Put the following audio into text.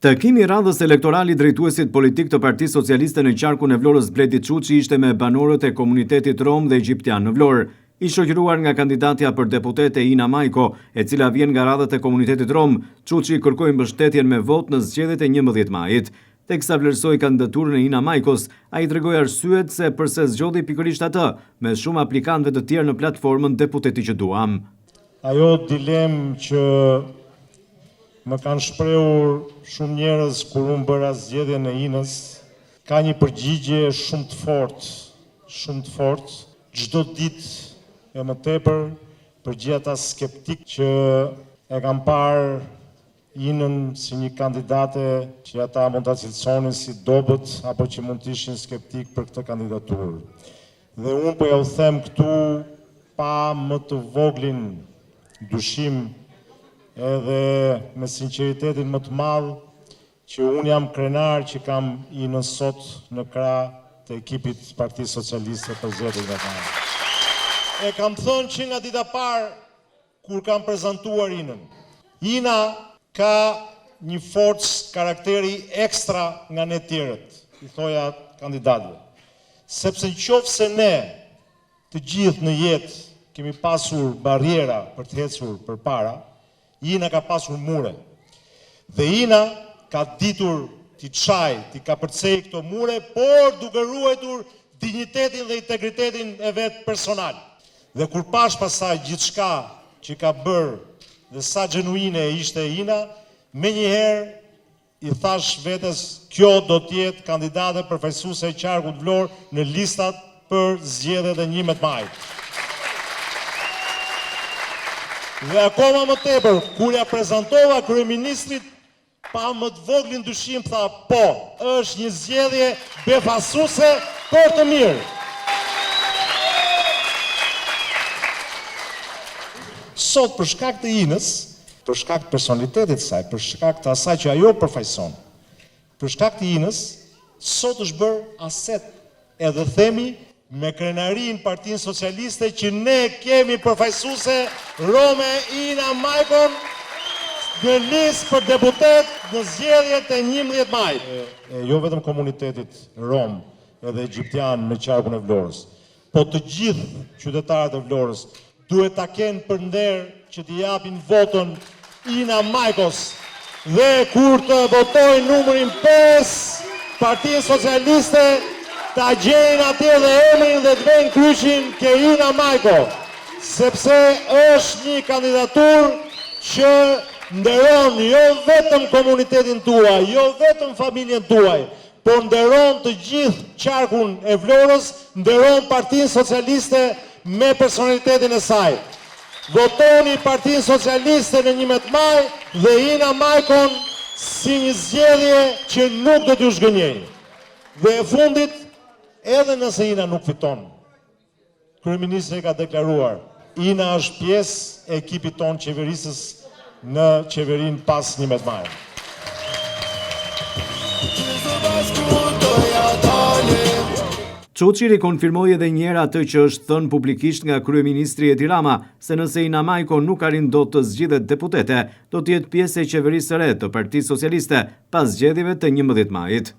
Takimi i radhës elektorali drejtuesit politik të Partisë Socialiste në qarkun e Vlorës Bledi Çuçi ishte me banorët e komunitetit rom dhe egjiptian në Vlorë. I shoqëruar nga kandidatja për deputete Ina Majko, e cila vjen nga radhët e komunitetit rom, Çuçi kërkoi mbështetjen me votë në zgjedhjet e 11 majit. Teksa vlerësoi kandidaturën e Ina Majkos, ai tregoi arsyet se pse zgjodhi pikërisht atë, me shumë aplikantëve të tjerë në platformën deputeti që duam. Ajo dilemë që më kanë shprehur shumë njerëz kur unë bëra zgjedhjen e Inës, ka një përgjigje shumë të fortë, çdo ditë e më tepër për gjithë ata skeptik që e kanë parë Inën si një kandidate që ata mund ta cilësonin si dobët apo që mund të ishin skeptik për këtë kandidaturë. Dhe unë po ja u them këtu pa më të voglin dyshim edhe me sinqeritetin më të madh që unë jam krenar që kam Inën sot në krah të ekipit Partisë Socialiste për zgjedhjet e tij. E kam thënë që nga dita parë kur kam prezantuar Inën. Ina ka një forcë karakteri ekstra nga ne tjerët, i thoja kandidatëve. Sepse nëse ne të gjithë në jetë kemi pasur barriera për të ecur përpara, Ina ka pasur mure. Dhe Ina ka ditur t'i çaj, t'i kapërcej këto mure, por duke ruajtur dinjitetin dhe integritetin e vet personal. Dhe kur pash pasaj gjithçka që ka bërë dhe sa gjenuine ishte Ina, menjëherë i thash vetes, kjo do t'jetë kandidate përfaqësuese e qarkut Vlorë në listat për zgjedhjet e 11 majit. Dhe akoma më tepër, kur ja prezantova kryeministrit, pa më të voglin dyshim, tha, po, është një zgjedhje befasuese për të mirë. Sot për shkak të Inës, për shkak të personalitetit të saj, për shkak të asaj që ajo përfaqëson, për shkak të Inës, sot është bërë aset, edhe themi, me krenarin Partinë Socialiste që ne kemi përfaqësuese Rome Ina Majkon në listë për deputet në zgjedhjet e 11 majit. Jo vetëm komunitetit rom edhe egjiptian në qarkun e Vlorës, po të gjithë qytetarët e Vlorës duhet ta kenë për nder që t'i japin votën Ina Majkos dhe kur të votojnë numrin 5 Partinë Socialiste ta gjejnë atje dhe emrin dhe të vënë kryqin ke Ina Majko, sepse është një kandidaturë që nderon jo vetëm komunitetin tuaj, jo vetëm familjen tuaj, por nderon të gjithë qarkun e Vlorës, nderon Partinë Socialiste me personalitetin e saj. Votoni Partinë Socialiste në 11 maj dhe Ina Majkon si një zgjedhje që nuk do t'ju zgënjej. Dhe e fundit, edhe nëse Ina nuk fiton, kryeministri ka deklaruar, Ina është pjesë e ekipit ton qeverisës në qeverin pas 11 maj. Çuçi rikonfirmoi edhe një herë atë që është thënë publikisht nga kryeministri Edi Rama, se nëse Ina Majko nuk arrin dot të zgjidhet deputete, do të jetë pjesë e qeverisë së re të Partisë Socialiste pas zgjedhjeve të 11 majit.